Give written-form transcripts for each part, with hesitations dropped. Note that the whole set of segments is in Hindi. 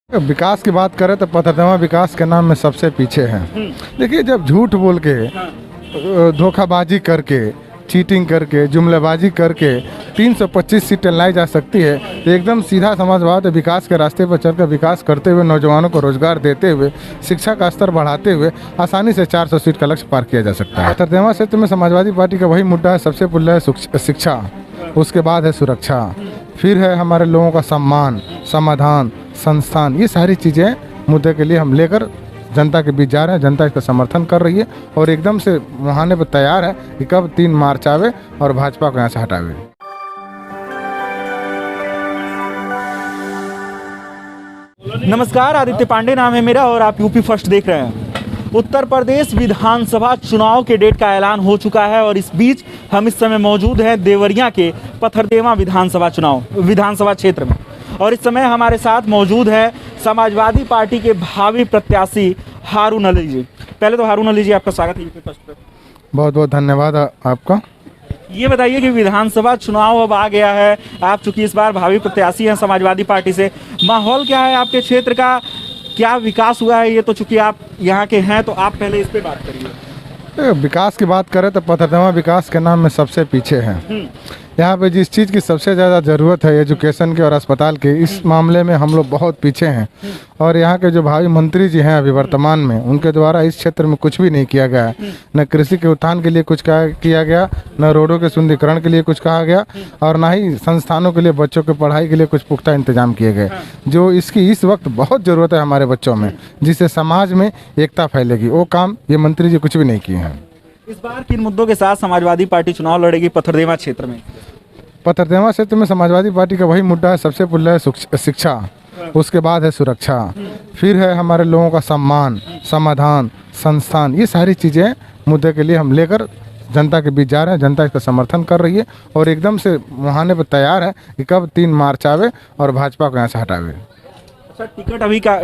विकास की बात करें तो पथरदेवा विकास के नाम में सबसे पीछे हैं। देखिए, जब झूठ बोल के, धोखाबाजी करके, चीटिंग करके, जुमलेबाजी करके 325 सीटें लाई जा सकती है, तो एकदम सीधा समाजवाद विकास के रास्ते पर चलकर विकास करते हुए, नौजवानों को रोजगार देते हुए, शिक्षा का स्तर बढ़ाते हुए आसानी से 400 सीट का लक्ष्य पार किया जा सकता है। पथरदेवा क्षेत्र में समाजवादी पार्टी का वही मुद्दा है, सबसे पहले है शिक्षा, उसके बाद है सुरक्षा, फिर है हमारे लोगों का सम्मान, समाधान, संस्थान। ये सारी चीज़ें मुद्दे के लिए हम लेकर जनता के बीच जा रहे हैं। जनता इसका समर्थन कर रही है और एकदम से मुहाने पर तैयार है कि कब 3 मार्च आवे और भाजपा को यहाँ से हटावे। नमस्कार, आदित्य पांडे नाम है मेरा और आप यूपी फर्स्ट देख रहे हैं। उत्तर प्रदेश विधानसभा चुनाव के डेट का ऐलान हो चुका है और इस बीच हम इस समय मौजूद हैं देवरिया के पथरदेवा विधानसभा क्षेत्र में। और इस समय हमारे साथ मौजूद है समाजवादी पार्टी के भावी प्रत्याशी हारून अली जी। पहले तो हारून अली जी, आपका स्वागत है यूपी फर्स्ट पे। बहुत बहुत धन्यवाद आपका। ये बताइए कि विधानसभा चुनाव अब आ गया है, आप चूंकि इस बार भावी प्रत्याशी हैं समाजवादी पार्टी से, माहौल क्या है आपके क्षेत्र का, क्या विकास हुआ है? ये तो चूंकि आप यहाँ के हैं तो आप पहले इस पे बात करिए। विकास की बात करें तो पथरदेवा विकास के नाम में सबसे पीछे हैं। यहाँ पे जिस चीज़ की सबसे ज़्यादा ज़रूरत है एजुकेशन के और अस्पताल के, इस मामले में हम लोग बहुत पीछे हैं। और यहाँ के जो भावी मंत्री जी हैं अभी वर्तमान में, उनके द्वारा इस क्षेत्र में कुछ भी नहीं किया गया है। न कृषि के उत्थान के लिए कुछ किया गया, न रोडों के सुंदरीकरण के लिए कुछ कहा गया, और ना ही संस्थानों के लिए बच्चों की पढ़ाई के लिए कुछ पुख्ता इंतजाम किए गए, जो इसकी इस वक्त बहुत ज़रूरत है हमारे बच्चों में, जिससे समाज में एकता फैलेगी। वो काम ये मंत्री जी कुछ भी नहीं किए हैं। इस बार किन मुद्दों के साथ समाजवादी पार्टी चुनाव लड़ेगी पथरदेवा क्षेत्र में? पथरदेवा क्षेत्र में समाजवादी पार्टी का वही मुद्दा है, सबसे पहले है शिक्षा, उसके बाद है सुरक्षा, फिर है हमारे लोगों का सम्मान, समाधान, संस्थान। ये सारी चीज़ें मुद्दे के लिए हम लेकर जनता के बीच जा रहे हैं। जनता इसका समर्थन कर रही है और एकदम से मुहाने पर तैयार है कि कब 3 मार्च आवे और भाजपा को यहाँ से हटावे। अच्छा,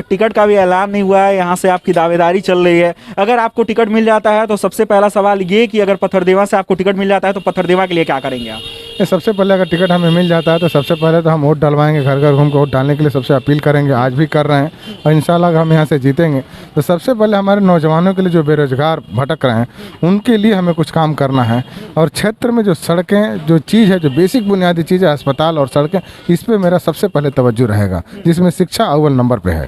टिकट का भी ऐलान नहीं हुआ है, यहाँ से आपकी दावेदारी चल रही है। अगर आपको टिकट मिल जाता है तो सबसे पहला सवाल ये कि अगर पथरदेवा से आपको टिकट मिल जाता है तो पथरदेवा के लिए क्या करेंगे आप? सबसे पहले अगर टिकट हमें मिल जाता है तो सबसे पहले तो हम वोट डलवाएंगे, घर घर घूम के वोट डालने के लिए सबसे अपील करेंगे, आज भी कर रहे हैं। और इंशाल्लाह हम यहाँ से जीतेंगे तो सबसे पहले हमारे नौजवानों के लिए जो बेरोजगार भटक रहे हैं उनके लिए हमें कुछ काम करना है। और क्षेत्र में जो सड़कें, जो चीज़ है, जो बेसिक बुनियादी चीज़ है, अस्पताल और सड़कें, इस पर मेरा सबसे पहले तवज्जो रहेगा, जिसमें शिक्षा अव्वल नंबर पर है।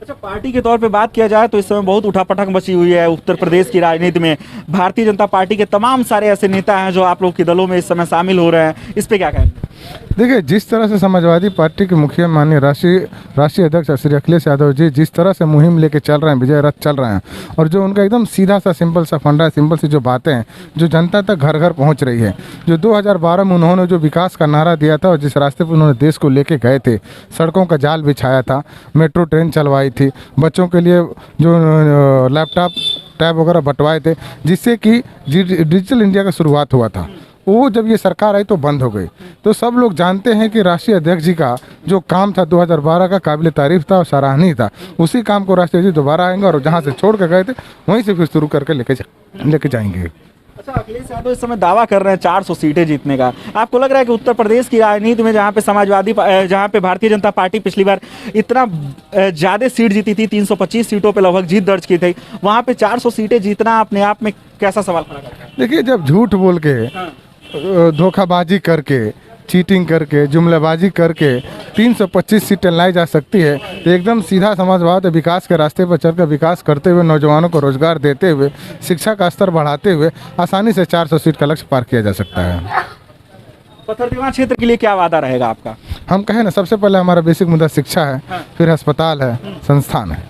अच्छा, पार्टी के तौर पे बात किया जाए तो इस समय बहुत उठापटक मची हुई है उत्तर प्रदेश की राजनीति में। भारतीय जनता पार्टी के तमाम सारे ऐसे नेता हैं जो आप लोग के दलों में इस समय शामिल हो रहे हैं, इस पे क्या कहेंगे? देखिए, जिस तरह से समाजवादी पार्टी के मुखिया माननीय राष्ट्रीय अध्यक्ष श्री अखिलेश यादव जी जिस तरह से मुहिम लेके चल रहे हैं, विजय रथ चल रहे हैं, और जो उनका एकदम सीधा सा सिंपल सा फंडा है, सिंपल सी जो बातें हैं, जो जनता तक घर घर पहुंच रही है, जो 2012 में उन्होंने जो विकास का नारा दिया था और जिस रास्ते पर उन्होंने देश को लेके गए थे, सड़कों का जाल बिछाया था, मेट्रो ट्रेन चलवाई थी, बच्चों के लिए जो लैपटॉप टैब वगैरह बंटवाए थे, जिससे कि डिजिटल इंडिया का शुरुआत हुआ था, वो जब ये सरकार आई तो बंद हो गई। तो सब लोग जानते हैं कि राष्ट्रीय अध्यक्ष जी का जो काम था 2012 का काबिल तारीफ था और सराहनीय था। उसी काम को राष्ट्रीय जी दोबारा आएंगे और जहाँ से छोड़ कर गए थे वहीं से फिर शुरू करके लेके जाएंगे। अच्छा, अखिलेश यादव इस समय दावा कर रहे हैं 400 सीटें जीतने का। आपको लग रहा है कि उत्तर प्रदेश की राजनीति में जहाँ पे भारतीय जनता पार्टी पिछली बार इतना ज़्यादा सीट जीती थी, 325 सीटों पे लगभग जीत दर्ज की थी, वहाँ पे 400 सीटें जीतना अपने आप में कैसा सवाल खड़ा करता है? देखिए, जब झूठ बोल के, धोखाबाजी करके, चीटिंग करके, जुमलेबाजी करके 325 सीटें लाई जा सकती है, तो एकदम सीधा समाजवाद विकास के रास्ते पर चलकर विकास करते हुए, नौजवानों को रोजगार देते हुए, शिक्षा का स्तर बढ़ाते हुए आसानी से 400 सीट का लक्ष्य पार किया जा सकता है। पथरदेवा क्षेत्र के लिए क्या वादा रहेगा आपका? हम कहें ना, सबसे पहले हमारा बेसिक मुद्दा शिक्षा है, फिर अस्पताल है, संस्थान है।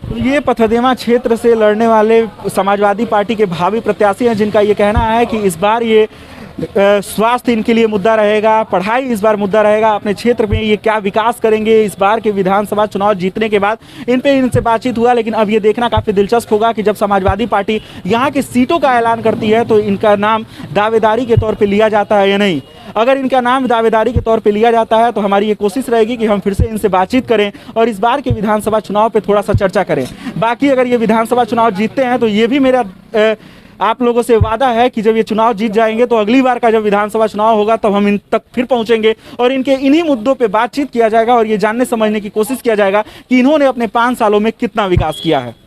तो ये पथरदेवा क्षेत्र से लड़ने वाले समाजवादी पार्टी के भावी प्रत्याशी हैं, जिनका ये कहना है कि इस बार ये स्वास्थ्य इनके लिए मुद्दा रहेगा, पढ़ाई इस बार मुद्दा रहेगा, अपने क्षेत्र में ये क्या विकास करेंगे। इस बार के विधानसभा चुनाव जीतने के बाद इनसे बातचीत हुआ, लेकिन अब ये देखना काफ़ी दिलचस्प होगा कि जब समाजवादी पार्टी यहाँ की सीटों का ऐलान करती है तो इनका नाम दावेदारी के तौर पर लिया जाता है या नहीं। अगर इनका नाम दावेदारी के तौर पे लिया जाता है तो हमारी ये कोशिश रहेगी कि हम फिर से इनसे बातचीत करें और इस बार के विधानसभा चुनाव पे थोड़ा सा चर्चा करें। बाकी अगर ये विधानसभा चुनाव जीतते हैं तो ये भी मेरा आप लोगों से वादा है कि जब ये चुनाव जीत जाएंगे तो अगली बार का जब विधानसभा चुनाव होगा तब हम इन तक फिर पहुंचेंगे और इनके इन्हीं मुद्दों पे बातचीत किया जाएगा और ये जानने समझने की कोशिश किया जाएगा कि इन्होंने अपने 5 सालों में कितना विकास किया है।